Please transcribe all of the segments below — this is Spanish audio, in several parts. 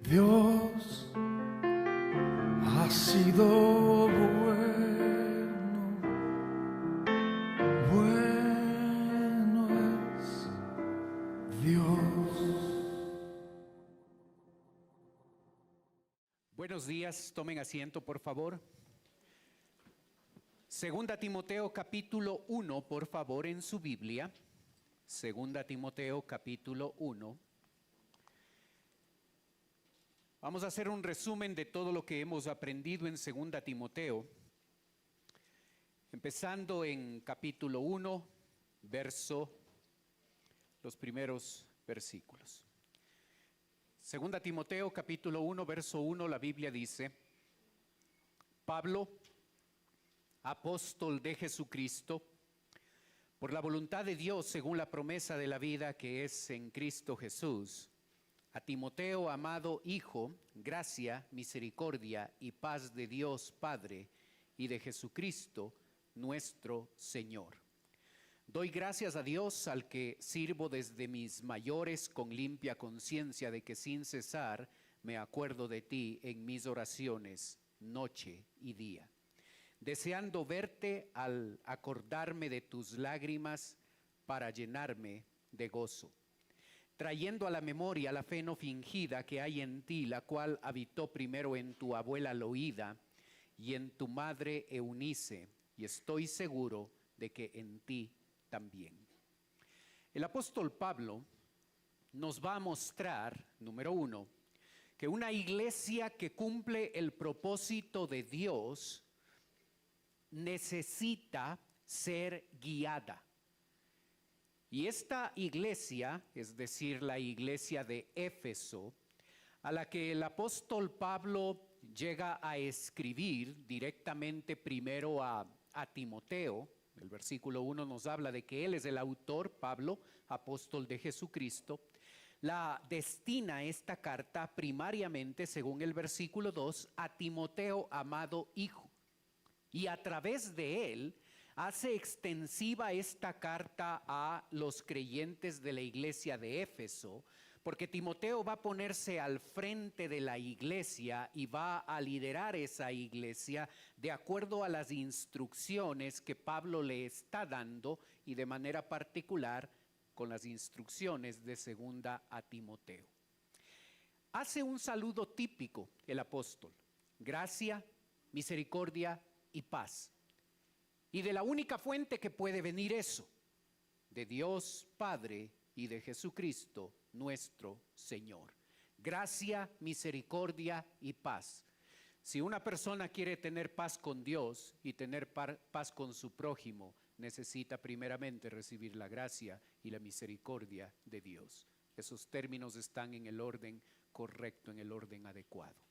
Dios ha sido bueno, bueno es Dios. Buenos días, tomen asiento por favor. Segunda Timoteo capítulo 1, por favor, en su Biblia. Segunda Timoteo capítulo 1. Vamos a hacer un resumen de todo lo que hemos aprendido en Segunda Timoteo. Empezando en capítulo 1, los primeros versículos. Segunda Timoteo capítulo 1, verso 1, la Biblia dice: Pablo, apóstol de Jesucristo, por la voluntad de Dios según la promesa de la vida que es en Cristo Jesús, a Timoteo, amado Hijo, gracia, misericordia y paz de Dios Padre y de Jesucristo nuestro Señor. Doy gracias a Dios, al que sirvo desde mis mayores con limpia conciencia de que sin cesar me acuerdo de ti en mis oraciones, noche y día, deseando verte al acordarme de tus lágrimas para llenarme de gozo, trayendo a la memoria la fe no fingida que hay en ti, la cual habitó primero en tu abuela Loída y en tu madre Eunice, y estoy seguro de que en ti también. El apóstol Pablo nos va a mostrar, número uno, que una iglesia que cumple el propósito de Dios necesita ser guiada. Y esta iglesia, es decir, la iglesia de Éfeso, a la que el apóstol Pablo llega a escribir directamente primero a Timoteo, el versículo 1 nos habla de que él es el autor, Pablo, apóstol de Jesucristo, la destina esta carta primariamente, según el versículo 2, a Timoteo, amado hijo. Y a través de él hace extensiva esta carta a los creyentes de la iglesia de Éfeso, porque Timoteo va a ponerse al frente de la iglesia y va a liderar esa iglesia de acuerdo a las instrucciones que Pablo le está dando, y de manera particular con las instrucciones de segunda a Timoteo. Hace un saludo típico el apóstol: gracia, misericordia y paz. Y de la única fuente que puede venir eso, de Dios Padre y de Jesucristo nuestro Señor. Gracia, misericordia y paz. Si una persona quiere tener paz con Dios y tener paz con su prójimo, necesita primeramente recibir la gracia y la misericordia de Dios. Esos términos están en el orden correcto, en el orden adecuado.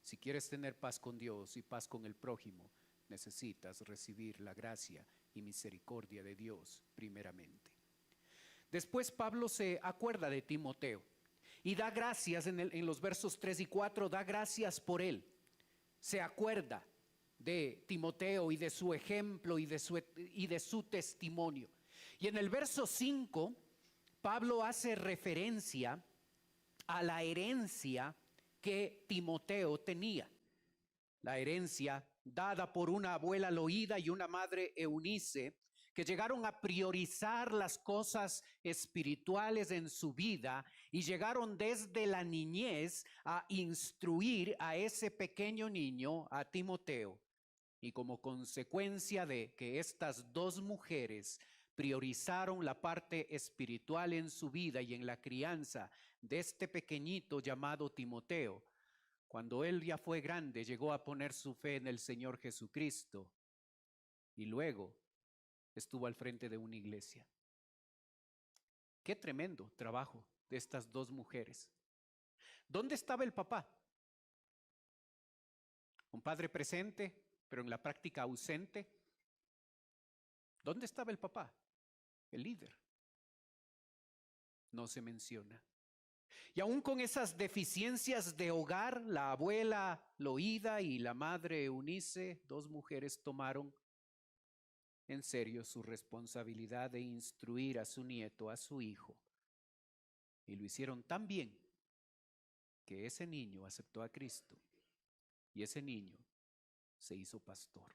Si quieres tener paz con Dios y paz con el prójimo, necesitas recibir la gracia y misericordia de Dios primeramente. Después Pablo se acuerda de Timoteo y da gracias en los versos 3 y 4, da gracias por él. Se acuerda de Timoteo y de su ejemplo y de su testimonio. Y en el verso 5, Pablo hace referencia a la herencia que Timoteo tenía. La herencia dada por una abuela Loída y una madre Eunice, que llegaron a priorizar las cosas espirituales en su vida y llegaron desde la niñez a instruir a ese pequeño niño, a Timoteo. Y como consecuencia de que estas dos mujeres priorizaron la parte espiritual en su vida y en la crianza de este pequeñito llamado Timoteo, cuando él ya fue grande, llegó a poner su fe en el Señor Jesucristo y luego estuvo al frente de una iglesia. Qué tremendo trabajo de estas dos mujeres. ¿Dónde estaba el papá? Un padre presente, pero en la práctica ausente. ¿Dónde estaba el papá? El líder. No se menciona. Y aún con esas deficiencias de hogar, la abuela Loída y la madre Eunice, dos mujeres, tomaron en serio su responsabilidad de instruir a su nieto, a su hijo. Y lo hicieron tan bien que ese niño aceptó a Cristo y ese niño se hizo pastor.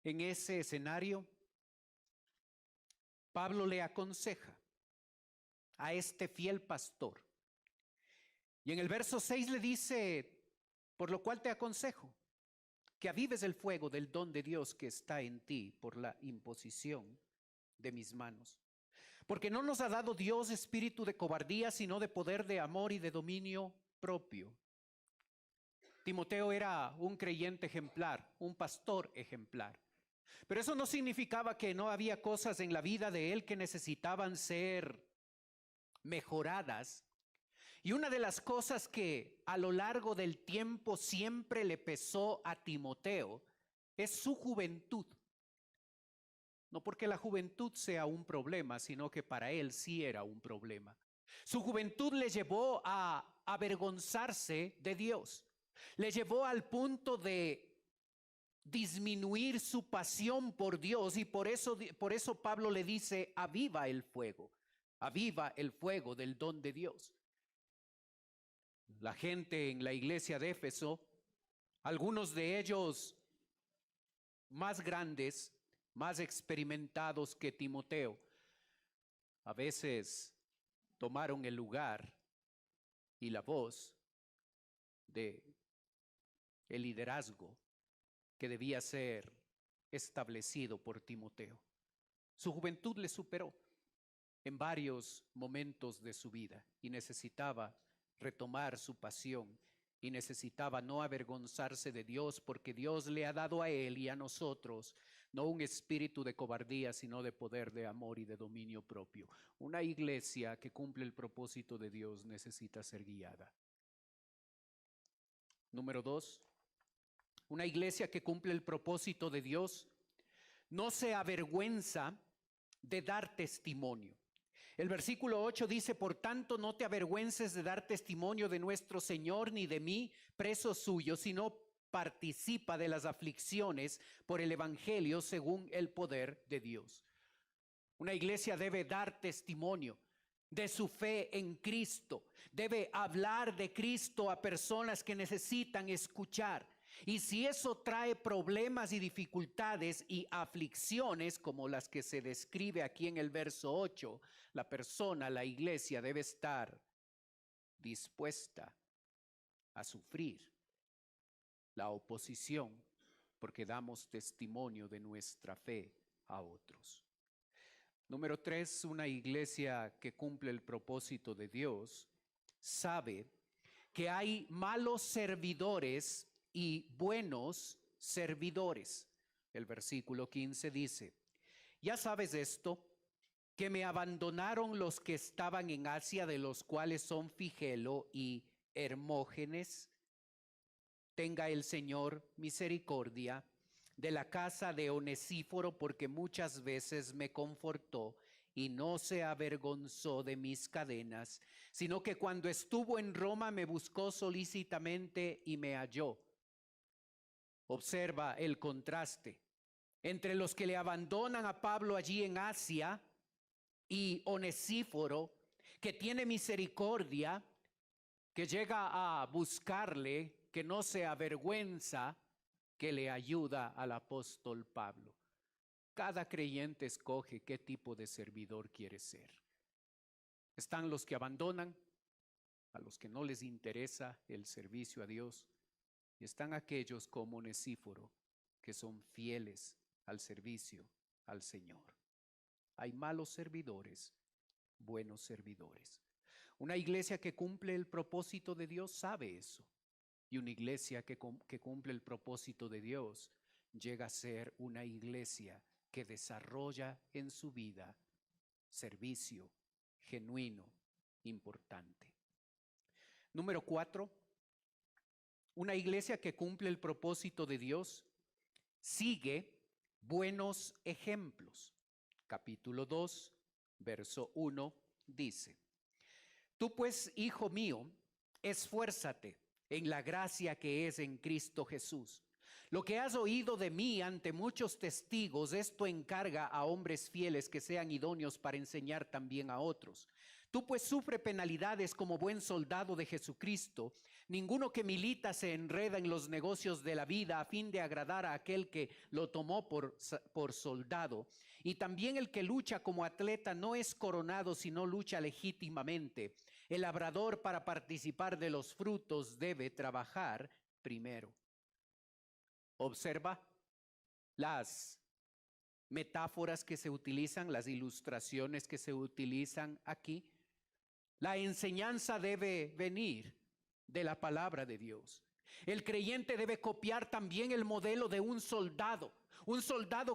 En ese escenario, Pablo le aconseja a este fiel pastor. Y en el verso 6 le dice, por lo cual te aconsejo que avives el fuego del don de Dios que está en ti por la imposición de mis manos. Porque no nos ha dado Dios espíritu de cobardía, sino de poder, de amor y de dominio propio. Timoteo era un creyente ejemplar, un pastor ejemplar. Pero eso no significaba que no había cosas en la vida de él que necesitaban ser mejoradas. Y una de las cosas que a lo largo del tiempo siempre le pesó a Timoteo es su juventud. No porque la juventud sea un problema, sino que para él sí era un problema. Su juventud le llevó a avergonzarse de Dios. Le llevó al punto de disminuir su pasión por Dios, y por eso Pablo le dice, aviva el fuego del don de Dios. La gente en la iglesia de Éfeso, algunos de ellos más grandes, más experimentados que Timoteo, a veces tomaron el lugar y la voz de el liderazgo que debía ser establecido por Timoteo. Su juventud le superó en varios momentos de su vida y necesitaba retomar su pasión y necesitaba no avergonzarse de Dios, porque Dios le ha dado a él y a nosotros no un espíritu de cobardía, sino de poder, de amor y de dominio propio. Una iglesia que cumple el propósito de Dios necesita ser guiada. Número 2, una iglesia que cumple el propósito de Dios no se avergüenza de dar testimonio. El versículo 8 dice, por tanto no te avergüences de dar testimonio de nuestro Señor ni de mí, preso suyo, sino participa de las aflicciones por el evangelio según el poder de Dios. Una iglesia debe dar testimonio de su fe en Cristo, debe hablar de Cristo a personas que necesitan escuchar. Y si eso trae problemas y dificultades y aflicciones como las que se describe aquí en el verso 8, la persona, la iglesia debe estar dispuesta a sufrir la oposición porque damos testimonio de nuestra fe a otros. Número 3, una iglesia que cumple el propósito de Dios sabe que hay malos servidores y buenos servidores. El versículo 15 dice, ya sabes esto, que me abandonaron los que estaban en Asia, de los cuales son Figelo y Hermógenes. Tenga el Señor misericordia de la casa de Onesíforo, porque muchas veces me confortó y no se avergonzó de mis cadenas, sino que cuando estuvo en Roma me buscó solícitamente y me halló. Observa el contraste entre los que le abandonan a Pablo allí en Asia y Onesíforo, que tiene misericordia, que llega a buscarle, que no se avergüenza, que le ayuda al apóstol Pablo. Cada creyente escoge qué tipo de servidor quiere ser. Están los que abandonan, a los que no les interesa el servicio a Dios, y están aquellos como Onesíforo, que son fieles al servicio al Señor. Hay malos servidores, buenos servidores. Una iglesia que cumple el propósito de Dios sabe eso. Y una iglesia que cumple el propósito de Dios llega a ser una iglesia que desarrolla en su vida servicio genuino, importante. Número 4, una iglesia que cumple el propósito de Dios sigue buenos ejemplos. Capítulo 2, verso 1 dice, tú pues, hijo mío, esfuérzate en la gracia que es en Cristo Jesús. Lo que has oído de mí ante muchos testigos, esto encarga a hombres fieles que sean idóneos para enseñar también a otros. Tú pues sufre penalidades como buen soldado de Jesucristo. Ninguno que milita se enreda en los negocios de la vida a fin de agradar a aquel que lo tomó por soldado. Y también el que lucha como atleta no es coronado, sino lucha legítimamente. El labrador, para participar de los frutos, debe trabajar primero. Observa las metáforas que se utilizan, las ilustraciones que se utilizan aquí. La enseñanza debe venir de la palabra de Dios. El creyente debe copiar también el modelo de un soldado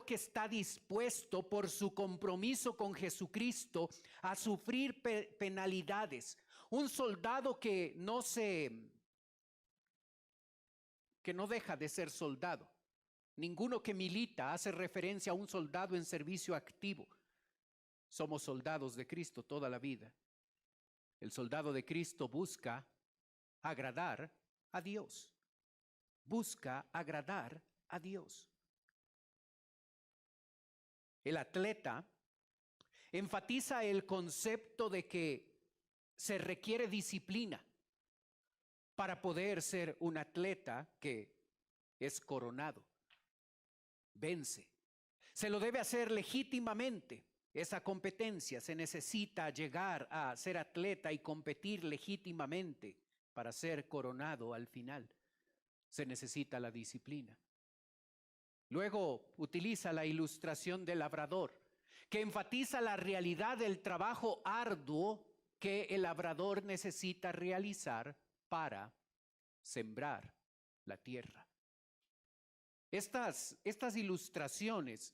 que está dispuesto por su compromiso con Jesucristo a sufrir penalidades. Un soldado que no deja de ser soldado. Ninguno que milita hace referencia a un soldado en servicio activo. Somos soldados de Cristo toda la vida. El soldado de Cristo busca agradar a Dios. Busca agradar a Dios. El atleta enfatiza el concepto de que se requiere disciplina para poder ser un atleta que es coronado. Vence. Se lo debe hacer legítimamente. Esa competencia se necesita llegar a ser atleta y competir legítimamente para ser coronado al final. Se necesita la disciplina. Luego utiliza la ilustración del labrador, que enfatiza la realidad del trabajo arduo que el labrador necesita realizar para sembrar la tierra. Estas ilustraciones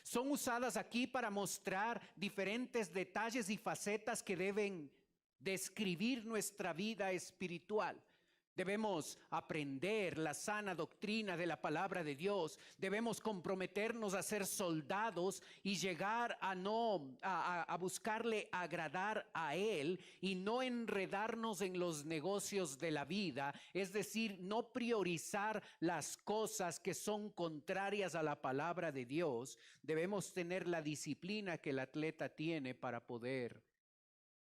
son usadas aquí para mostrar diferentes detalles y facetas que deben describir nuestra vida espiritual. Debemos aprender la sana doctrina de la palabra de Dios. Debemos comprometernos a ser soldados y llegar a buscarle agradar a Él y no enredarnos en los negocios de la vida. Es decir, no priorizar las cosas que son contrarias a la palabra de Dios. Debemos tener la disciplina que el atleta tiene para poder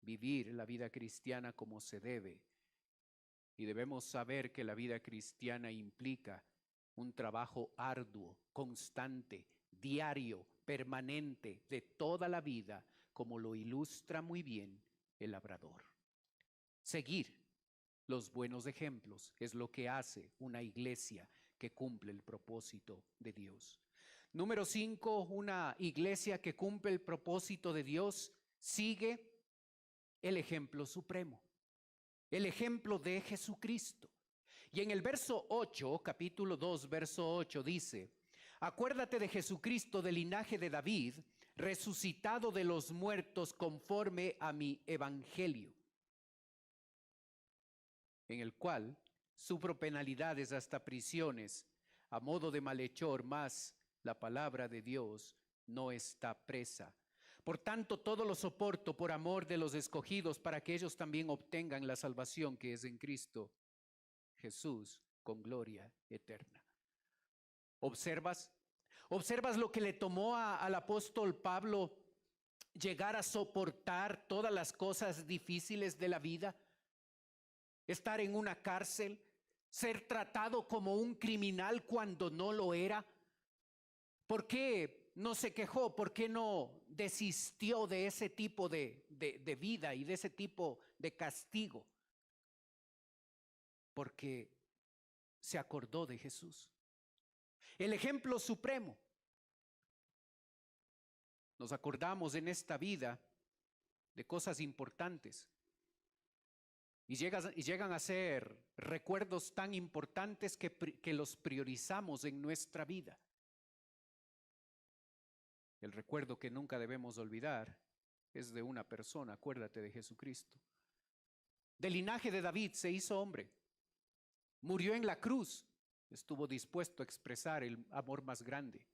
vivir la vida cristiana como se debe. Y debemos saber que la vida cristiana implica un trabajo arduo, constante, diario, permanente, de toda la vida, como lo ilustra muy bien el labrador. Seguir los buenos ejemplos es lo que hace una iglesia que cumple el propósito de Dios. Número 5, una iglesia que cumple el propósito de Dios sigue el ejemplo supremo. El ejemplo de Jesucristo. Y en el verso 8, capítulo 2, verso 8 dice: acuérdate de Jesucristo del linaje de David, resucitado de los muertos conforme a mi evangelio, en el cual sufro penalidades hasta prisiones a modo de malhechor, mas la palabra de Dios no está presa. Por tanto, todo lo soporto por amor de los escogidos, para que ellos también obtengan la salvación que es en Cristo Jesús, con gloria eterna. ¿Observas lo que le tomó al apóstol Pablo llegar a soportar todas las cosas difíciles de la vida? Estar en una cárcel, ser tratado como un criminal cuando no lo era. ¿Por qué no se quejó? ¿Por qué no desistió de ese tipo de vida y de ese tipo de castigo? Porque se acordó de Jesús. El ejemplo supremo. Nos acordamos en esta vida de cosas importantes y llegan a ser recuerdos tan importantes que los priorizamos en nuestra vida. El recuerdo que nunca debemos olvidar es de una persona. Acuérdate de Jesucristo. Del linaje de David se hizo hombre. Murió en la cruz. Estuvo dispuesto a expresar el amor más grande.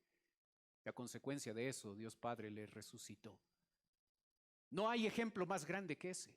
Y a consecuencia de eso, Dios Padre le resucitó. No hay ejemplo más grande que ese.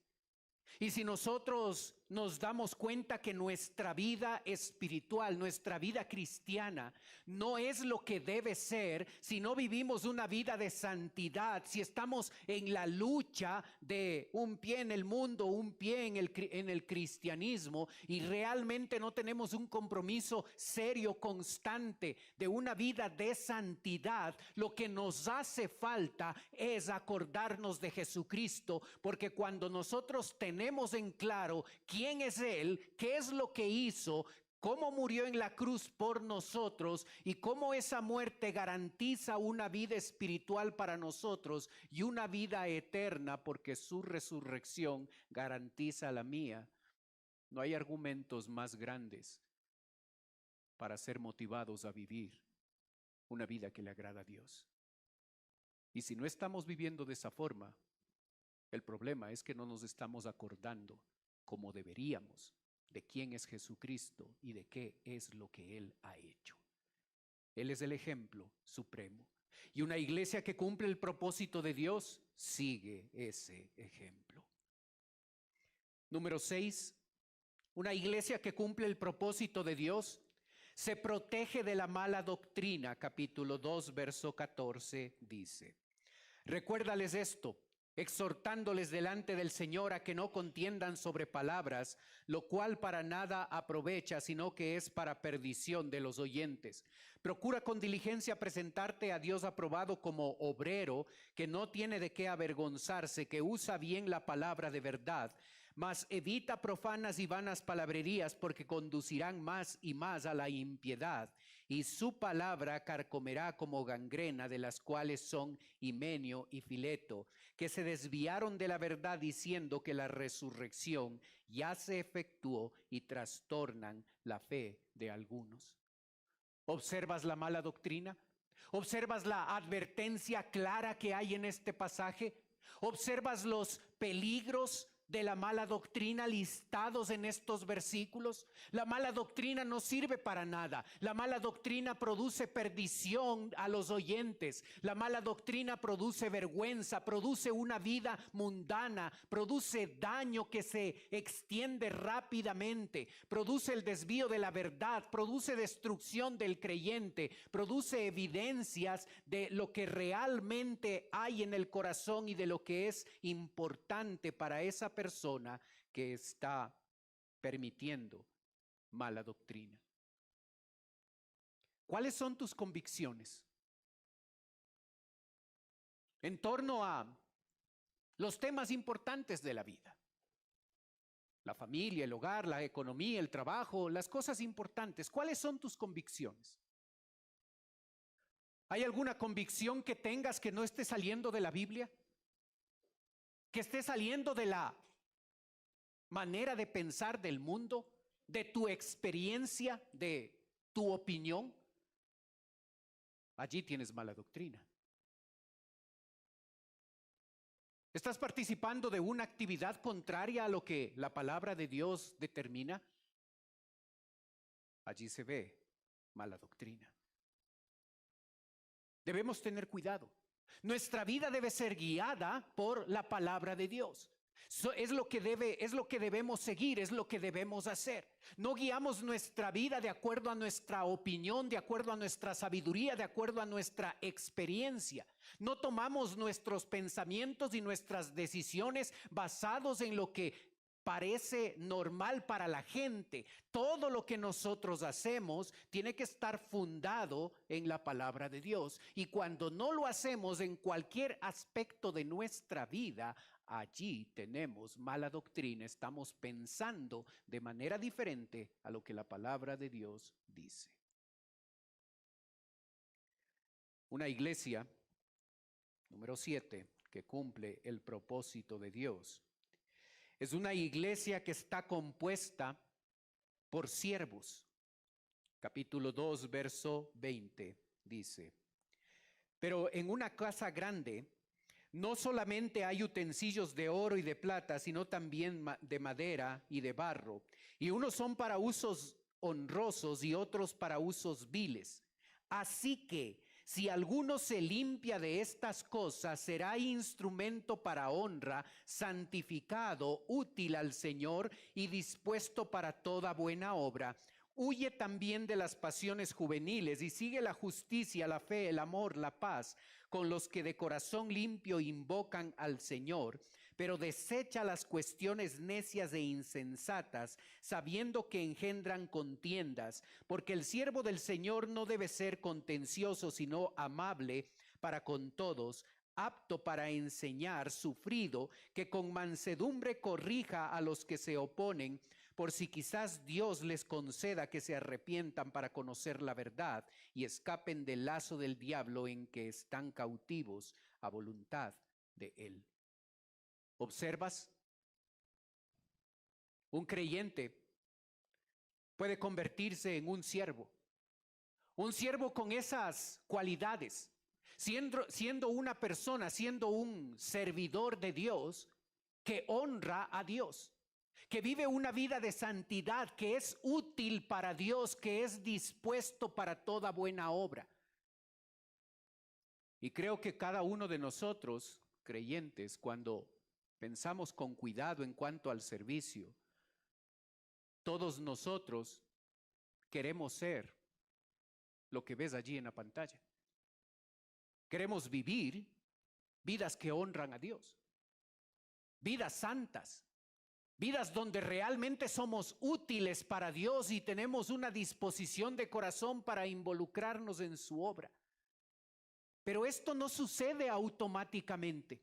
Y si nosotros nos damos cuenta que nuestra vida espiritual, nuestra vida cristiana, no es lo que debe ser, si no vivimos una vida de santidad, si estamos en la lucha de un pie en el mundo, un pie en el cristianismo, y realmente no tenemos un compromiso serio, constante, de una vida de santidad, lo que nos hace falta es acordarnos de Jesucristo, porque cuando nosotros tenemos en claro quién es Él, qué es lo que hizo, cómo murió en la cruz por nosotros y cómo esa muerte garantiza una vida espiritual para nosotros y una vida eterna, porque su resurrección garantiza la mía, no hay argumentos más grandes para ser motivados a vivir una vida que le agrada a Dios. Y si no estamos viviendo de esa forma, el problema es que no nos estamos acordando como deberíamos de quién es Jesucristo y de qué es lo que Él ha hecho. Él es el ejemplo supremo. Y una iglesia que cumple el propósito de Dios sigue ese ejemplo. Número 6, una iglesia que cumple el propósito de Dios se protege de la mala doctrina. Capítulo 2, verso 14 dice: recuérdales esto, exhortándoles delante del Señor a que no contiendan sobre palabras, lo cual para nada aprovecha, sino que es para perdición de los oyentes. Procura con diligencia presentarte a Dios aprobado como obrero, que no tiene de qué avergonzarse, que usa bien la palabra de verdad. Mas evita profanas y vanas palabrerías, porque conducirán más y más a la impiedad, y su palabra carcomerá como gangrena, de las cuales son Himeneo y Fileto, que se desviaron de la verdad diciendo que la resurrección ya se efectuó, y trastornan la fe de algunos. ¿Observas la mala doctrina? ¿Observas la advertencia clara que hay en este pasaje? ¿Observas los peligros de la mala doctrina listados en estos versículos? La mala doctrina no sirve para nada. La mala doctrina produce perdición a los oyentes. La mala doctrina produce vergüenza, produce una vida mundana, produce daño que se extiende rápidamente, produce el desvío de la verdad, produce destrucción del creyente, produce evidencias de lo que realmente hay en el corazón y de lo que es importante para esa persona que está permitiendo mala doctrina. ¿Cuáles son tus convicciones en torno a los temas importantes de la vida? La familia, el hogar, la economía, el trabajo, las cosas importantes. ¿Cuáles son tus convicciones? ¿Hay alguna convicción que tengas que no esté saliendo de la Biblia? ¿Que esté saliendo de la manera de pensar del mundo, de tu experiencia, de tu opinión? Allí tienes mala doctrina. ¿Estás participando de una actividad contraria a lo que la palabra de Dios determina? Allí se ve mala doctrina. Debemos tener cuidado. Nuestra vida debe ser guiada por la palabra de Dios. Es lo que debemos seguir, es lo que debemos hacer. No guiamos nuestra vida de acuerdo a nuestra opinión, de acuerdo a nuestra sabiduría, de acuerdo a nuestra experiencia. No tomamos nuestros pensamientos y nuestras decisiones basados en lo que parece normal para la gente. Todo lo que nosotros hacemos tiene que estar fundado en la palabra de Dios. Y cuando no lo hacemos en cualquier aspecto de nuestra vida, allí tenemos mala doctrina. Estamos pensando de manera diferente a lo que la palabra de Dios dice. Una iglesia, número 7, que cumple el propósito de Dios, es una iglesia que está compuesta por siervos. Capítulo 2, verso 20 dice: pero en una casa grande no solamente hay utensilios de oro y de plata, sino también de madera y de barro, y unos son para usos honrosos y otros para usos viles. Así que si alguno se limpia de estas cosas, será instrumento para honra, santificado, útil al Señor y dispuesto para toda buena obra. Huye también de las pasiones juveniles y sigue la justicia, la fe, el amor, la paz, con los que de corazón limpio invocan al Señor, pero desecha las cuestiones necias e insensatas, sabiendo que engendran contiendas, porque el siervo del Señor no debe ser contencioso, sino amable para con todos, apto para enseñar, sufrido, que con mansedumbre corrija a los que se oponen, por si quizás Dios les conceda que se arrepientan para conocer la verdad y escapen del lazo del diablo en que están cautivos a voluntad de él. ¿Observas? Un creyente puede convertirse en un siervo con esas cualidades, siendo una persona, siendo un servidor de Dios que honra a Dios, que vive una vida de santidad, que es útil para Dios, que es dispuesto para toda buena obra. Y creo que cada uno de nosotros, creyentes, cuando pensamos con cuidado en cuanto al servicio, todos nosotros queremos ser lo que ves allí en la pantalla. Queremos vivir vidas que honran a Dios, vidas santas, vidas donde realmente somos útiles para Dios y tenemos una disposición de corazón para involucrarnos en su obra. Pero esto no sucede automáticamente.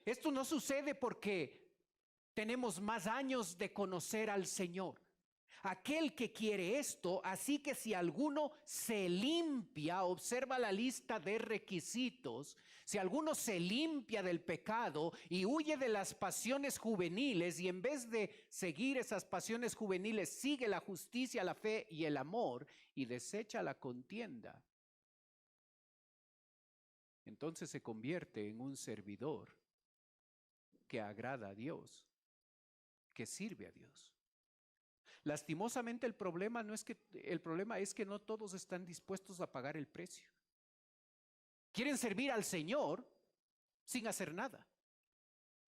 Esto no sucede porque tenemos más años de conocer al Señor. Aquel que quiere esto, así que si alguno se limpia, observa la lista de requisitos, si alguno se limpia del pecado y huye de las pasiones juveniles y en vez de seguir esas pasiones juveniles sigue la justicia, la fe y el amor y desecha la contienda, entonces se convierte en un servidor que agrada a Dios, que sirve a Dios. Lastimosamente el problema es que no todos están dispuestos a pagar el precio. Quieren servir al Señor sin hacer nada,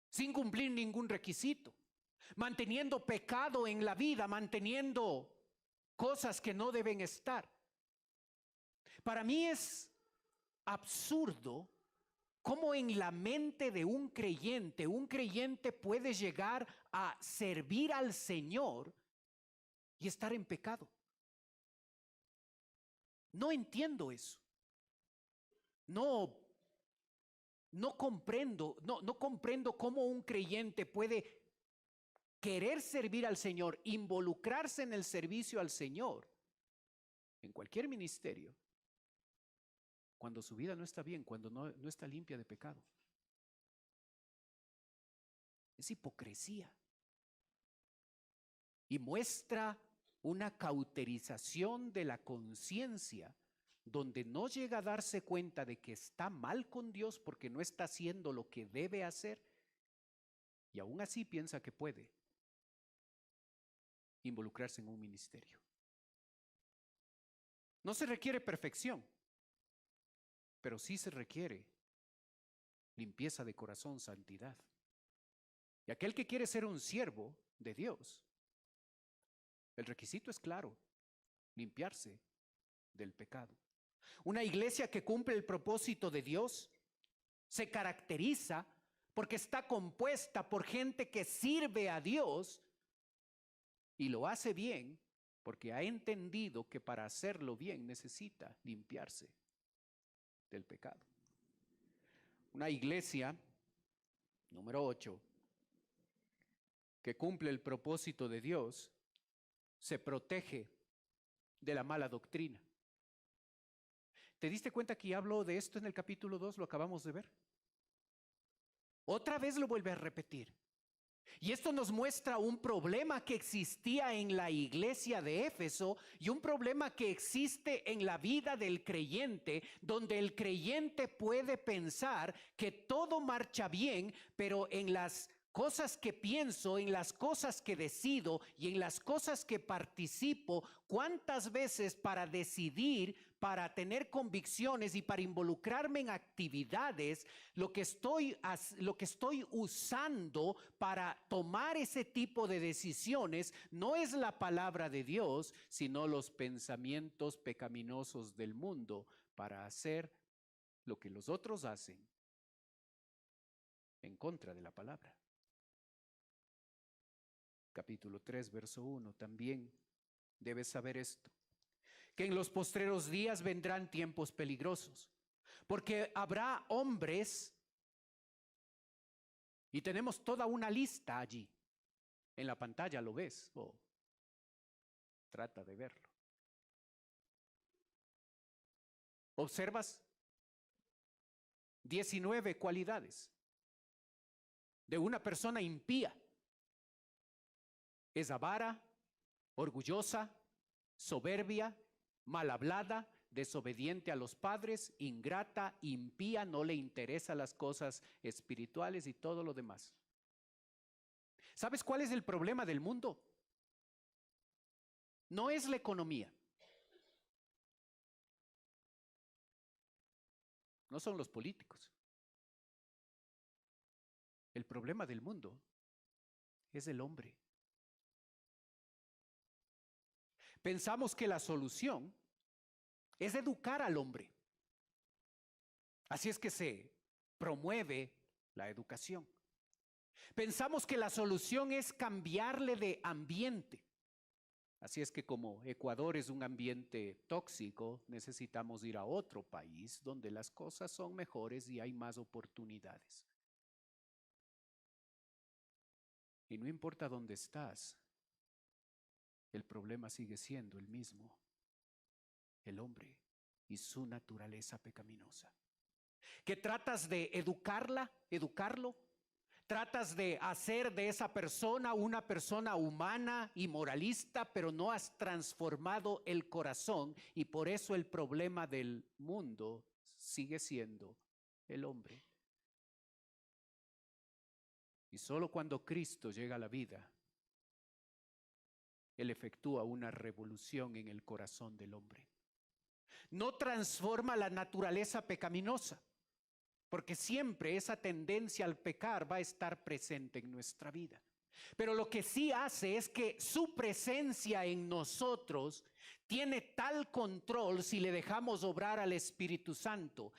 sin cumplir ningún requisito, manteniendo pecado en la vida, manteniendo cosas que no deben estar. Para mí es absurdo cómo en la mente de un creyente puede llegar a servir al Señor y estar en pecado. No entiendo eso. No comprendo cómo un creyente puede querer servir al Señor, involucrarse en el servicio al Señor, en cualquier ministerio, cuando su vida no está bien, cuando no está limpia de pecado. Es hipocresía. Y muestra una cauterización de la conciencia, donde no llega a darse cuenta de que está mal con Dios porque no está haciendo lo que debe hacer, y aún así piensa que puede involucrarse en un ministerio. No se requiere perfección, pero sí se requiere limpieza de corazón, santidad. Y aquel que quiere ser un siervo de Dios, el requisito es claro: limpiarse del pecado. Una iglesia que cumple el propósito de Dios se caracteriza porque está compuesta por gente que sirve a Dios y lo hace bien porque ha entendido que para hacerlo bien necesita limpiarse del pecado. Una iglesia, número 8, que cumple el propósito de Dios, se protege de la mala doctrina. ¿Te diste cuenta que ya habló de esto en el capítulo 2? Lo acabamos de ver. Otra vez lo vuelve a repetir. Y esto nos muestra un problema que existía en la iglesia de Éfeso y un problema que existe en la vida del creyente, donde el creyente puede pensar que todo marcha bien, pero en las cosas que pienso, en las cosas que decido y en las cosas que participo, ¿cuántas veces para decidir, para tener convicciones y para involucrarme en actividades, lo que estoy usando para tomar ese tipo de decisiones no es la palabra de Dios, sino los pensamientos pecaminosos del mundo para hacer lo que los otros hacen en contra de la palabra. Capítulo 3, verso 1, también debes saber esto, que en los postreros días vendrán tiempos peligrosos, porque habrá hombres, y tenemos toda una lista allí, en la pantalla lo ves, o trata de verlo. ¿Observas? 19 cualidades de una persona impía. Es avara, orgullosa, soberbia, mal hablada, desobediente a los padres, ingrata, impía, no le interesan las cosas espirituales y todo lo demás. ¿Sabes cuál es el problema del mundo? No es la economía. No son los políticos. El problema del mundo es el hombre. Pensamos que la solución es educar al hombre. Así es que se promueve la educación. Pensamos que la solución es cambiarle de ambiente. Así es que como Ecuador es un ambiente tóxico, necesitamos ir a otro país donde las cosas son mejores y hay más oportunidades. Y no importa dónde estás, el problema sigue siendo el mismo, el hombre y su naturaleza pecaminosa. Que tratas de educarlo, tratas de hacer de esa persona una persona humana y moralista, pero no has transformado el corazón y por eso el problema del mundo sigue siendo el hombre. Y solo cuando Cristo llega a la vida, Él efectúa una revolución en el corazón del hombre. No transforma la naturaleza pecaminosa, porque siempre esa tendencia al pecar va a estar presente en nuestra vida. Pero lo que sí hace es que su presencia en nosotros tiene tal control, si le dejamos obrar al Espíritu Santo,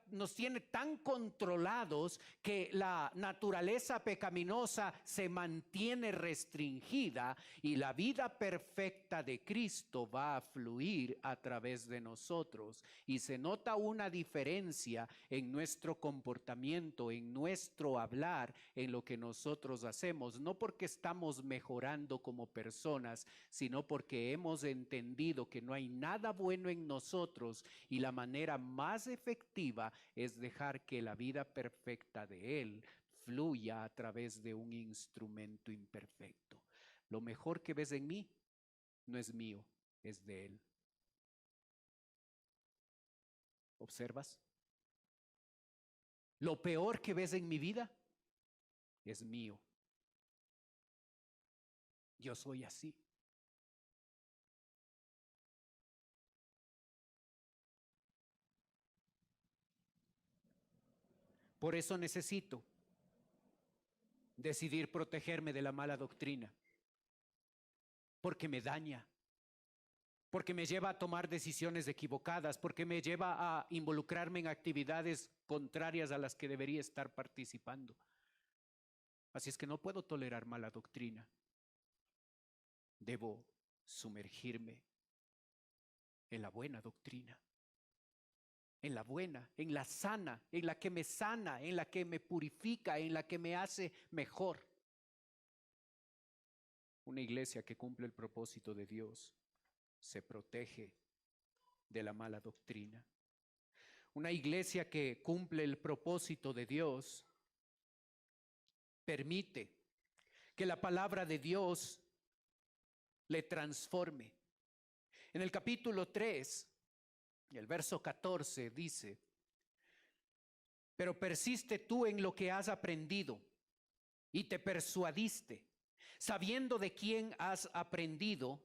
nos tiene tan controlados que la naturaleza pecaminosa se mantiene restringida y la vida perfecta de Cristo va a fluir a través de nosotros. Y se nota una diferencia en nuestro comportamiento, en nuestro hablar, en lo que nosotros hacemos, no porque estamos mejorando como personas, sino porque hemos entendido que no hay nada bueno en nosotros y la manera más efectiva es dejar que la vida perfecta de Él fluya a través de un instrumento imperfecto. Lo mejor que ves en mí no es mío, es de Él. ¿Observas? Lo peor que ves en mi vida es mío. Yo soy así. Por eso necesito decidir protegerme de la mala doctrina, porque me daña, porque me lleva a tomar decisiones equivocadas, porque me lleva a involucrarme en actividades contrarias a las que debería estar participando. Así es que no puedo tolerar mala doctrina. Debo sumergirme en la buena doctrina. En la buena, en la sana, en la que me purifica, en la que me hace mejor. Una iglesia que cumple el propósito de Dios se protege de la mala doctrina. Una iglesia que cumple el propósito de Dios permite que la palabra de Dios le transforme. En el capítulo 3, el verso 14 dice: pero persiste tú en lo que has aprendido y te persuadiste, sabiendo de quién has aprendido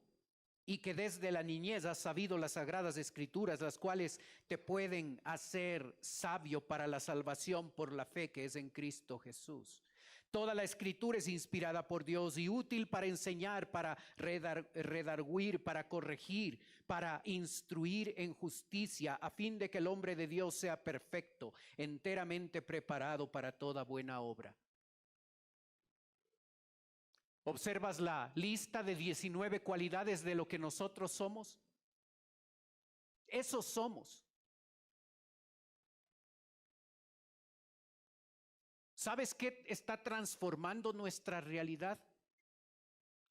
y que desde la niñez has sabido las sagradas escrituras, las cuales te pueden hacer sabio para la salvación por la fe que es en Cristo Jesús. Toda la escritura es inspirada por Dios y útil para enseñar, para redarguir, para corregir, para instruir en justicia, a fin de que el hombre de Dios sea perfecto, enteramente preparado para toda buena obra. ¿Observas la lista de 19 cualidades de lo que nosotros somos? Esos somos. ¿Sabes qué está transformando nuestra realidad?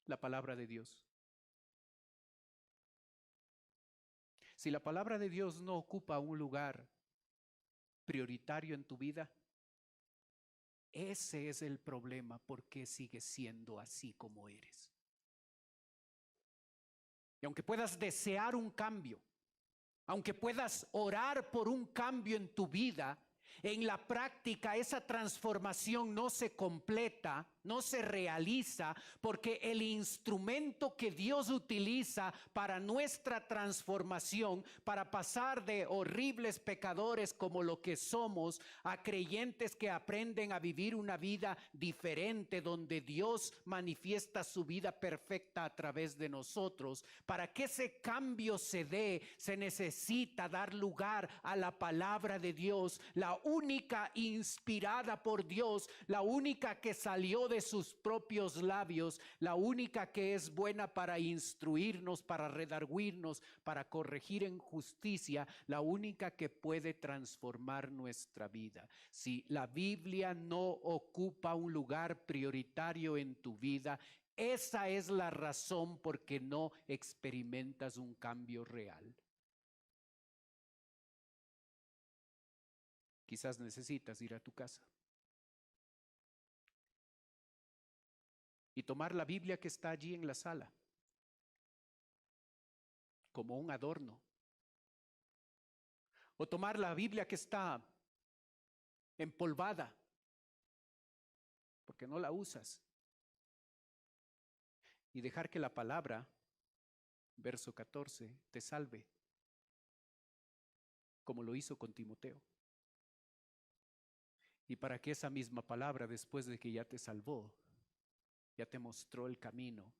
La palabra de Dios. Si la palabra de Dios no ocupa un lugar prioritario en tu vida, ese es el problema. ¿Por qué sigues siendo así como eres? Y aunque puedas desear un cambio, aunque puedas orar por un cambio en tu vida, en la práctica esa transformación no se completa, no se realiza, porque el instrumento que Dios utiliza para nuestra transformación, para pasar de horribles pecadores como lo que somos, a creyentes que aprenden a vivir una vida diferente, donde Dios manifiesta su vida perfecta a través de nosotros. Para que ese cambio se dé, se necesita dar lugar a la palabra de Dios, la única inspirada por Dios, la única que salió de sus propios labios, la única que es buena para instruirnos, para redarguirnos, para corregir en justicia, la única que puede transformar nuestra vida. Si la Biblia no ocupa un lugar prioritario en tu vida, esa es la razón por que no experimentas un cambio real. Quizás necesitas ir a tu casa y tomar la Biblia que está allí en la sala como un adorno, o tomar la Biblia que está empolvada porque no la usas, y dejar que la palabra, verso 14, te salve, como lo hizo con Timoteo. Y para que esa misma palabra, después de que ya te salvó, ya te mostró el camino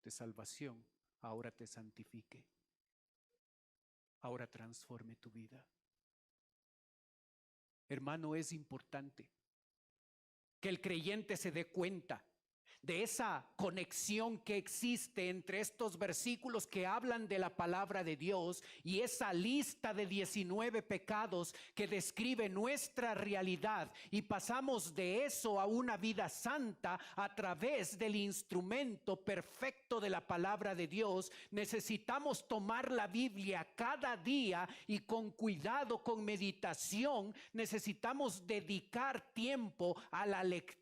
de salvación, ahora te santifique, ahora transforme tu vida. Hermano, es importante que el creyente se dé cuenta de esa conexión que existe entre estos versículos que hablan de la palabra de Dios y esa lista de 19 pecados que describe nuestra realidad, y pasamos de eso a una vida santa a través del instrumento perfecto de la palabra de Dios. Necesitamos tomar la Biblia cada día y con cuidado, con meditación. Necesitamos dedicar tiempo a la lectura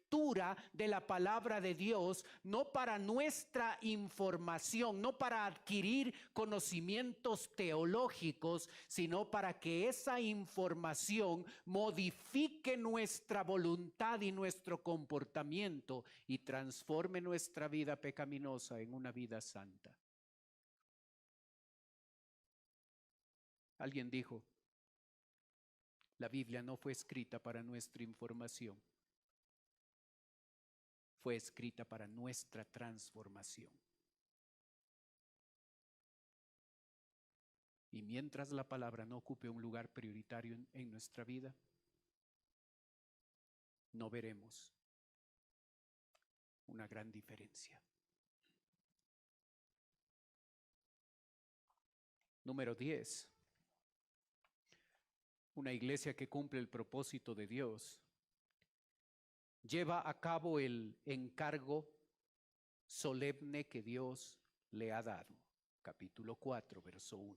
de la palabra de Dios, no para nuestra información, no para adquirir conocimientos teológicos, sino para que esa información modifique nuestra voluntad y nuestro comportamiento y transforme nuestra vida pecaminosa en una vida santa. Alguien dijo, la Biblia no fue escrita para nuestra información, fue escrita para nuestra transformación. Y mientras la palabra no ocupe un lugar prioritario en nuestra vida, no veremos una gran diferencia. Número 10. Una iglesia que cumple el propósito de Dios lleva a cabo el encargo solemne que Dios le ha dado. Capítulo 4, verso 1.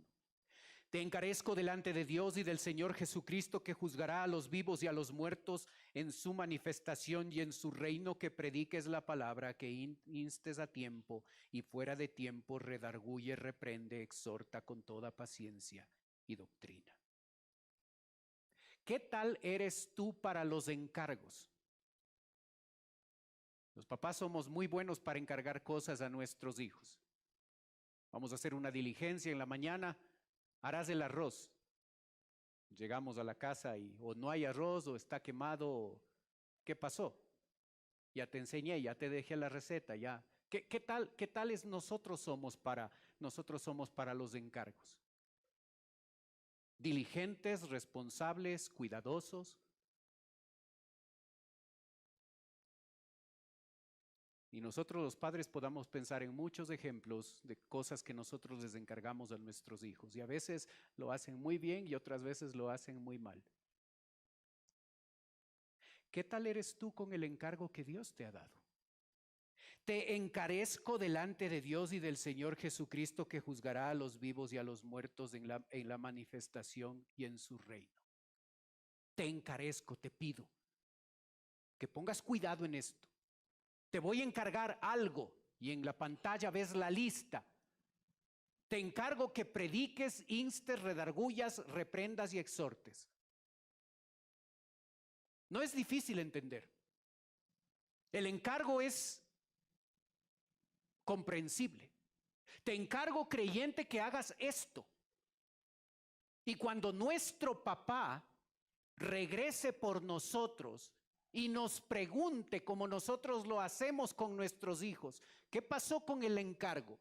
Te encarezco delante de Dios y del Señor Jesucristo, que juzgará a los vivos y a los muertos en su manifestación y en su reino, que prediques la palabra, que instes a tiempo y fuera de tiempo, redarguye, reprende, exhorta con toda paciencia y doctrina. ¿Qué tal eres tú para los encargos? Los papás somos muy buenos para encargar cosas a nuestros hijos. Vamos a hacer una diligencia en la mañana, harás el arroz. Llegamos a la casa y o no hay arroz o está quemado. ¿Qué pasó? Ya te enseñé, ya te dejé la receta, ya. ¿Qué tales nosotros somos para los encargos? Diligentes, responsables, cuidadosos. Y nosotros los padres podamos pensar en muchos ejemplos de cosas que nosotros les encargamos a nuestros hijos. Y a veces lo hacen muy bien y otras veces lo hacen muy mal. ¿Qué tal eres tú con el encargo que Dios te ha dado? Te encarezco delante de Dios y del Señor Jesucristo, que juzgará a los vivos y a los muertos en la manifestación y en su reino. Te encarezco, te pido que pongas cuidado en esto. Te voy a encargar algo y en la pantalla ves la lista. Te encargo que prediques, instes, redarguyas, reprendas y exhortes. No es difícil entender. El encargo es comprensible. Te encargo, creyente, que hagas esto. Y cuando nuestro papá regrese por nosotros y nos pregunte, como nosotros lo hacemos con nuestros hijos, ¿qué pasó con el encargo?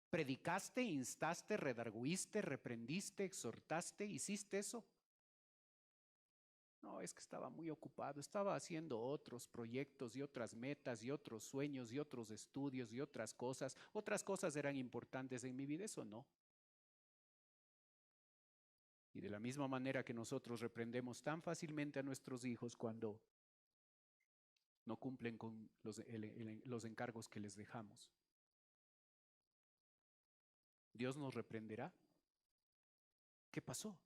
¿Predicaste, instaste, redarguiste, reprendiste, exhortaste? ¿Hiciste eso? No, es que estaba muy ocupado, estaba haciendo otros proyectos y otras metas y otros sueños y otros estudios y otras cosas. Otras cosas eran importantes en mi vida, eso no. Y de la misma manera que nosotros reprendemos tan fácilmente a nuestros hijos cuando no cumplen con los encargos que les dejamos, Dios nos reprenderá. ¿Qué pasó?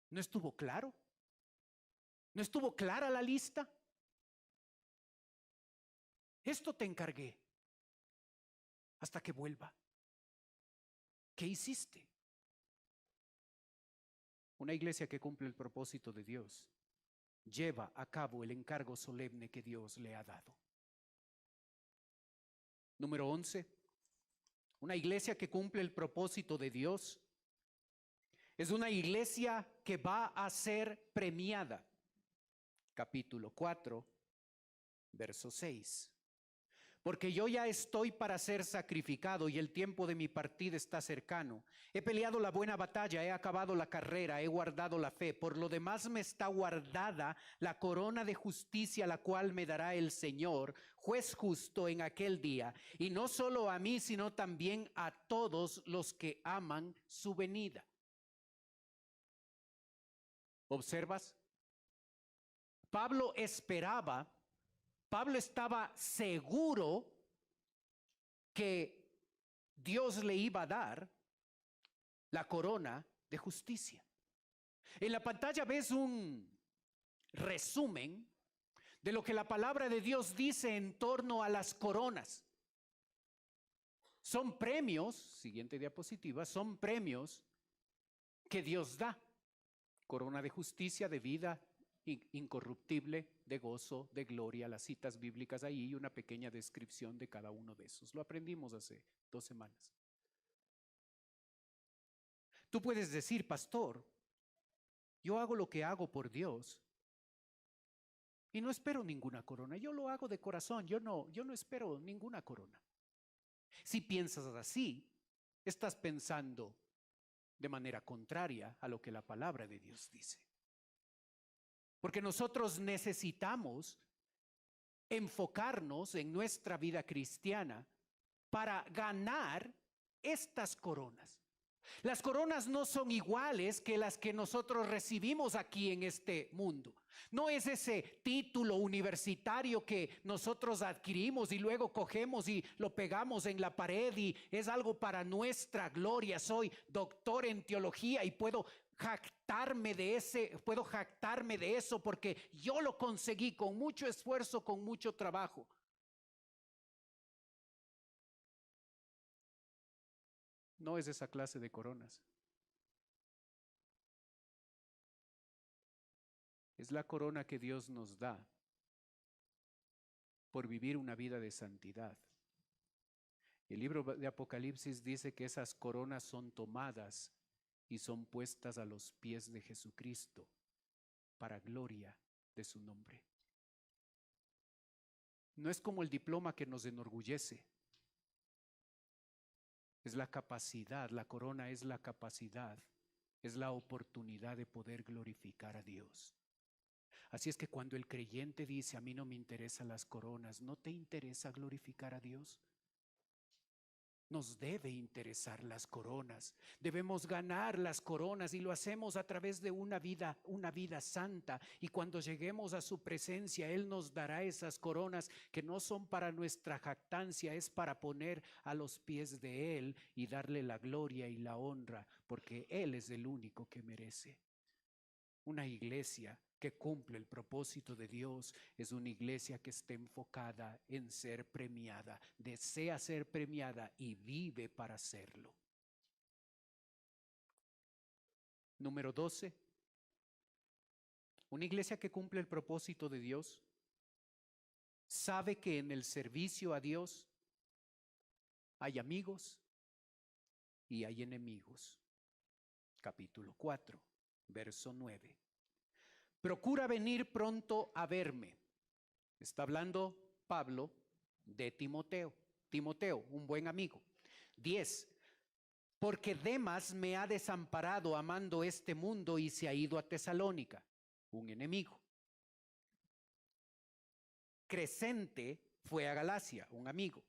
¿No estuvo claro? ¿No estuvo clara la lista? Esto te encargué hasta que vuelva. ¿Qué hiciste? Una iglesia que cumple el propósito de Dios lleva a cabo el encargo solemne que Dios le ha dado. Número 11. Una iglesia que cumple el propósito de Dios es una iglesia que va a ser premiada. Capítulo 4, verso 6. Porque yo ya estoy para ser sacrificado y el tiempo de mi partida está cercano. He peleado la buena batalla, he acabado la carrera, he guardado la fe. Por lo demás me está guardada la corona de justicia, la cual me dará el Señor, juez justo, en aquel día. Y no solo a mí, sino también a todos los que aman su venida. ¿Observas? Pablo estaba seguro que Dios le iba a dar la corona de justicia. En la pantalla ves un resumen de lo que la palabra de Dios dice en torno a las coronas. Son premios, siguiente diapositiva, son premios que Dios da. Corona de justicia, de vida incorruptible, de gozo, de gloria. Las citas bíblicas ahí y una pequeña descripción de cada uno de esos. Lo aprendimos hace 2 semanas. Tú puedes decir, pastor, yo hago lo que hago por Dios y no espero ninguna corona. Yo lo hago de corazón, yo no espero ninguna corona. Si piensas así, estás pensando de manera contraria a lo que la palabra de Dios dice. Porque nosotros necesitamos enfocarnos en nuestra vida cristiana para ganar estas coronas. Las coronas no son iguales que las que nosotros recibimos aquí en este mundo. No es ese título universitario que nosotros adquirimos y luego cogemos y lo pegamos en la pared y es algo para nuestra gloria. Soy doctor en teología y puedo jactarme de eso porque yo lo conseguí con mucho esfuerzo, con mucho trabajo. No es esa clase de coronas. Es la corona que Dios nos da por vivir una vida de santidad. El libro de Apocalipsis dice que esas coronas son tomadas y son puestas a los pies de Jesucristo para gloria de su nombre. No es como el diploma que nos enorgullece. Es la capacidad, la corona es la capacidad, es la oportunidad de poder glorificar a Dios. Así es que cuando el creyente dice, a mí no me interesan las coronas, ¿no te interesa glorificar a Dios? Nos debe interesar las coronas, debemos ganar las coronas y lo hacemos a través de una vida santa. Y cuando lleguemos a su presencia, Él nos dará esas coronas que no son para nuestra jactancia, es para poner a los pies de Él y darle la gloria y la honra, porque Él es el único que merece. Una iglesia que cumple el propósito de Dios es una iglesia que está enfocada en ser premiada, desea ser premiada y vive para serlo. Número 12. Una iglesia que cumple el propósito de Dios sabe que en el servicio a Dios hay amigos y hay enemigos. Capítulo 4, verso 9. Procura venir pronto a verme. Está hablando Pablo de Timoteo. Timoteo, un buen amigo. 10. Porque Demas me ha desamparado amando este mundo y se ha ido a Tesalónica, un enemigo. Crescente fue a Galacia, un amigo.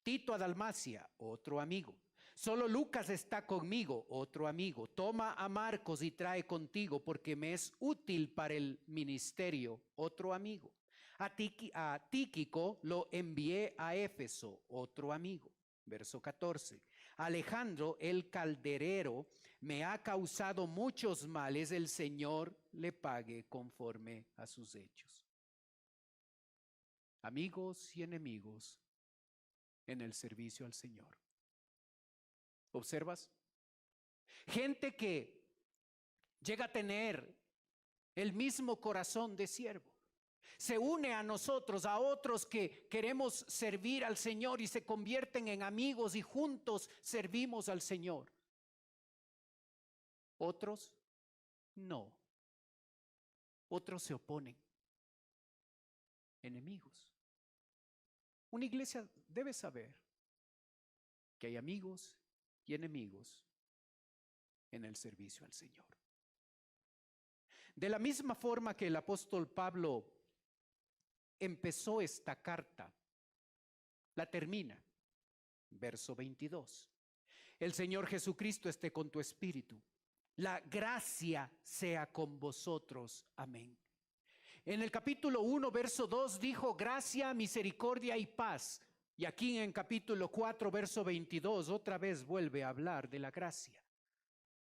Tito a Dalmacia, otro amigo. Solo Lucas está conmigo, otro amigo. Toma a Marcos y trae contigo porque me es útil para el ministerio, otro amigo. A Tíquico lo envié a Éfeso, otro amigo. Verso 14. Alejandro el calderero me ha causado muchos males, el Señor le pague conforme a sus hechos. Amigos y enemigos en el servicio al Señor. ¿Observas? Gente que llega a tener el mismo corazón de siervo. Se une a nosotros, a otros que queremos servir al Señor y se convierten en amigos y juntos servimos al Señor. Otros no. Otros se oponen. Enemigos. Una iglesia debe saber que hay amigos y enemigos en el servicio al Señor. De la misma forma que el apóstol Pablo empezó esta carta, la termina, verso 22. El Señor Jesucristo esté con tu espíritu. La gracia sea con vosotros. Amén. En el capítulo 1, verso 2 dijo gracia, misericordia y paz. Y aquí en capítulo 4, verso 22, otra vez vuelve a hablar de la gracia.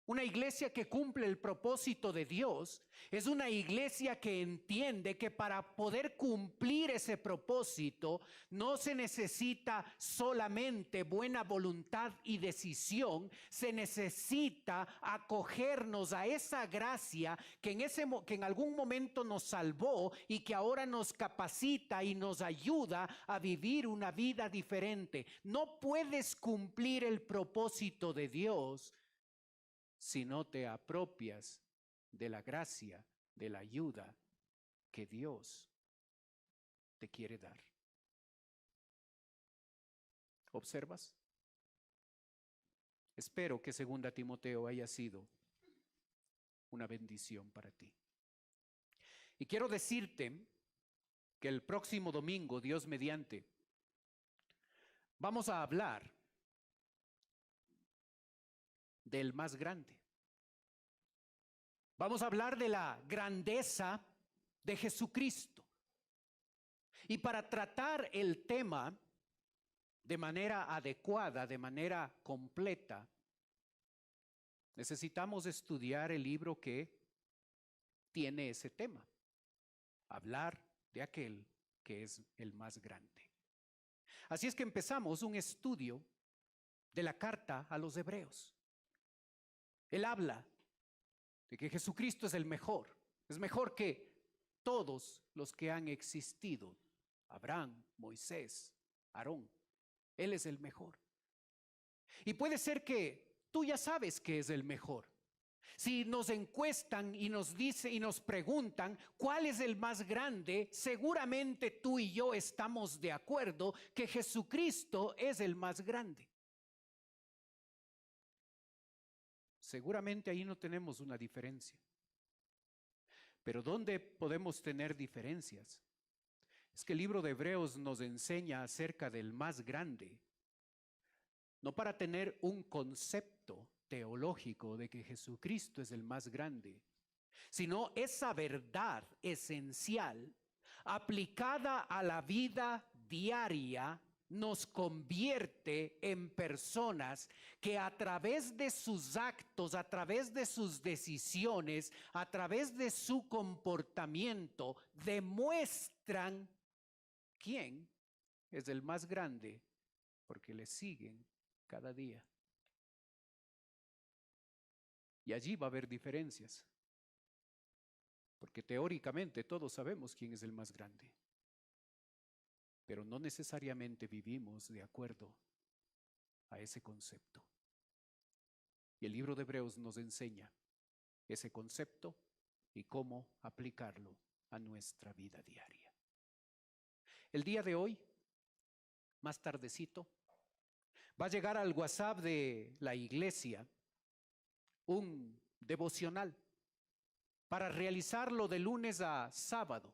Una iglesia que cumple el propósito de Dios es una iglesia que entiende que para poder cumplir ese propósito no se necesita solamente buena voluntad y decisión, se necesita acogernos a esa gracia que en algún momento nos salvó y que ahora nos capacita y nos ayuda a vivir una vida diferente. No puedes cumplir el propósito de Dios si no te apropias de la gracia, de la ayuda que Dios te quiere dar. ¿Observas? Espero que 2 Timoteo haya sido una bendición para ti. Y quiero decirte que el próximo domingo, Dios mediante, vamos a hablar del más grande. Vamos a hablar de la grandeza de Jesucristo. Y para tratar el tema de manera adecuada, de manera completa, necesitamos estudiar el libro que tiene ese tema. Hablar de aquel que es el más grande. Así es que empezamos un estudio de la carta a los Hebreos. Él habla de que Jesucristo es mejor que todos los que han existido, Abraham, Moisés, Aarón. Él es el mejor. Y puede ser que tú ya sabes que es el mejor. Si nos encuestan y nos dice y nos preguntan cuál es el más grande, seguramente tú y yo estamos de acuerdo que Jesucristo es el más grande. Seguramente ahí no tenemos una diferencia. Pero ¿dónde podemos tener diferencias? Es que el libro de Hebreos nos enseña acerca del más grande, no para tener un concepto teológico de que Jesucristo es el más grande, sino esa verdad esencial aplicada a la vida diaria nos convierte en personas que a través de sus actos, a través de sus decisiones, a través de su comportamiento, demuestran quién es el más grande, porque le siguen cada día. Y allí va a haber diferencias, porque teóricamente todos sabemos quién es el más grande, pero no necesariamente vivimos de acuerdo a ese concepto. Y el libro de Hebreos nos enseña ese concepto y cómo aplicarlo a nuestra vida diaria. El día de hoy, más tardecito, va a llegar al WhatsApp de la iglesia un devocional para realizarlo de lunes a sábado.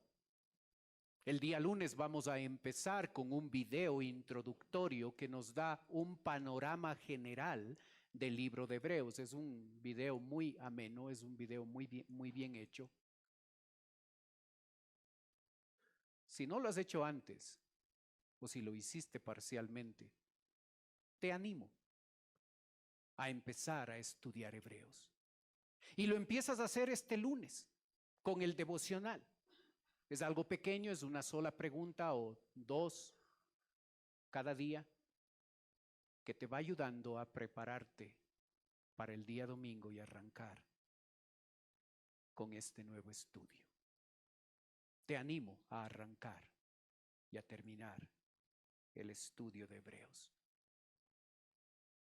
El día lunes vamos a empezar con un video introductorio que nos da un panorama general del libro de Hebreos. Es un video muy ameno, es un video muy bien hecho. Si no lo has hecho antes, o si lo hiciste parcialmente, te animo a empezar a estudiar Hebreos. Y lo empiezas a hacer este lunes con el devocional. Es algo pequeño, es una sola pregunta o dos cada día que te va ayudando a prepararte para el día domingo y arrancar con este nuevo estudio. Te animo a arrancar y a terminar el estudio de Hebreos.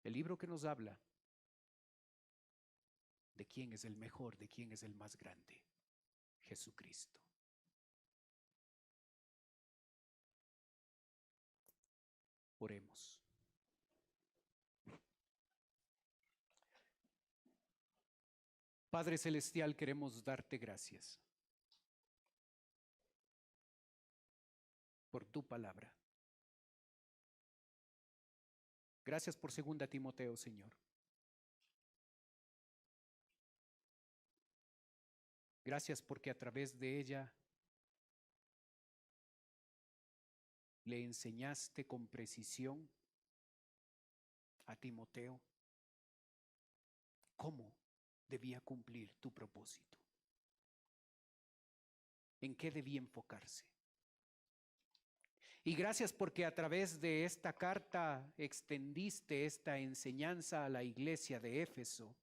El libro que nos habla de quién es el mejor, de quién es el más grande, Jesucristo. Oremos. Padre Celestial, queremos darte gracias por tu palabra. Gracias por 2 Timoteo, Señor. Gracias porque a través de ella le enseñaste con precisión a Timoteo cómo debía cumplir tu propósito, en qué debía enfocarse. Y gracias porque a través de esta carta extendiste esta enseñanza a la iglesia de Éfeso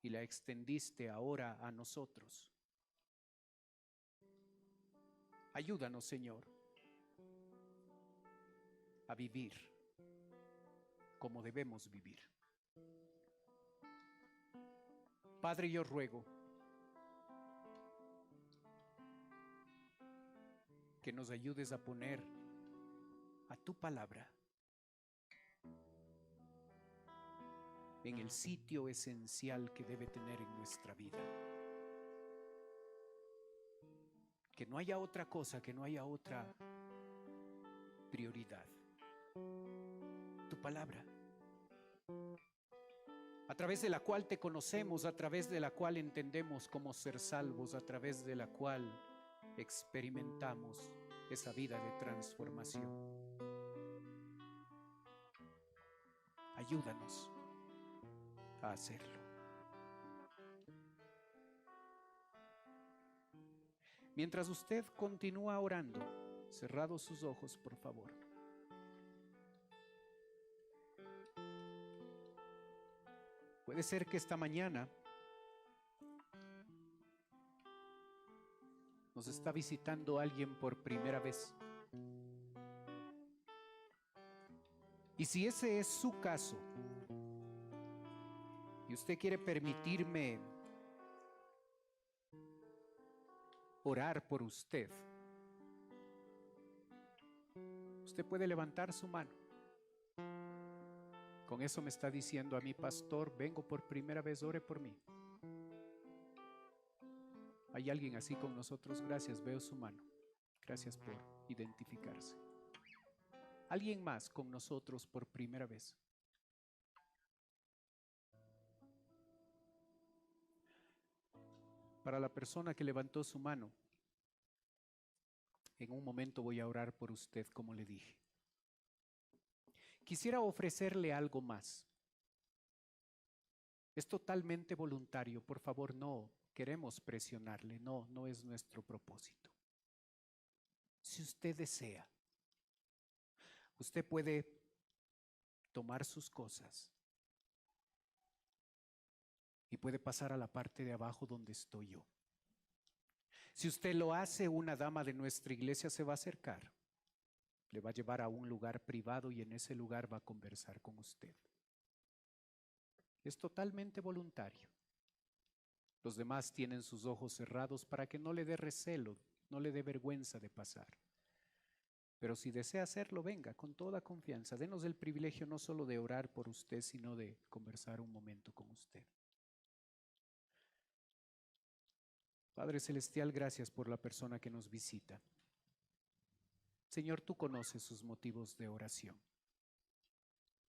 y la extendiste ahora a nosotros. Ayúdanos, Señor, a vivir como debemos vivir. Padre, yo ruego que nos ayudes a poner a tu palabra en el sitio esencial que debe tener en nuestra vida. Que no haya otra cosa, que no haya otra prioridad. Tu palabra, a través de la cual te conocemos, a través de la cual entendemos cómo ser salvos, a través de la cual experimentamos esa vida de transformación. Ayúdanos a hacerlo. Mientras usted continúa orando, cerrados sus ojos, por favor. Puede ser que esta mañana nos está visitando alguien por primera vez. Y si ese es su caso, y usted quiere permitirme orar por usted, usted puede levantar su mano. Con eso me está diciendo a mí, pastor, vengo por primera vez, ore por mí. ¿Hay alguien así con nosotros? Gracias, veo su mano. Gracias por identificarse. ¿Alguien más con nosotros por primera vez? Para la persona que levantó su mano, en un momento voy a orar por usted, como le dije. Quisiera ofrecerle algo más. Es totalmente voluntario, por favor, no queremos presionarle, no es nuestro propósito. Si usted desea, usted puede tomar sus cosas y puede pasar a la parte de abajo donde estoy yo. Si usted lo hace, una dama de nuestra iglesia se va a acercar, le va a llevar a un lugar privado y en ese lugar va a conversar con usted. Es totalmente voluntario. Los demás tienen sus ojos cerrados para que no le dé recelo, no le dé vergüenza de pasar. Pero si desea hacerlo, venga con toda confianza. Denos el privilegio no solo de orar por usted, sino de conversar un momento con usted. Padre Celestial, gracias por la persona que nos visita. Señor, tú conoces sus motivos de oración.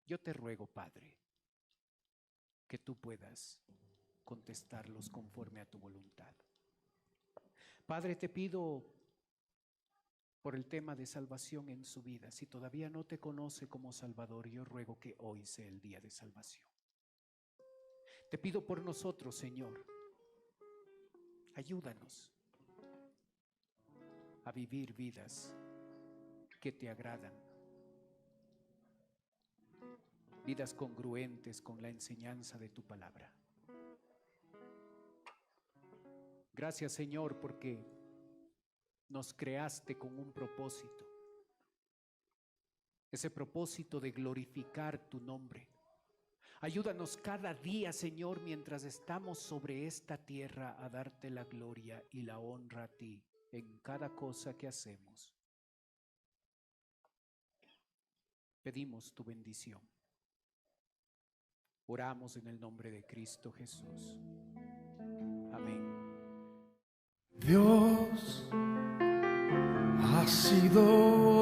Yo te ruego, Padre, que tú puedas contestarlos conforme a tu voluntad. Padre, te pido por el tema de salvación en su vida. Si todavía no te conoce como Salvador, yo ruego que hoy sea el día de salvación. Te pido por nosotros, Señor, ayúdanos a vivir vidas que te agradan, vidas congruentes con la enseñanza de tu palabra. Gracias, Señor, porque nos creaste con un propósito, ese propósito de glorificar tu nombre. Ayúdanos cada día, Señor, mientras estamos sobre esta tierra, a darte la gloria y la honra a ti en cada cosa que hacemos. Pedimos tu bendición. Oramos en el nombre de Cristo Jesús. Amén. Dios ha sido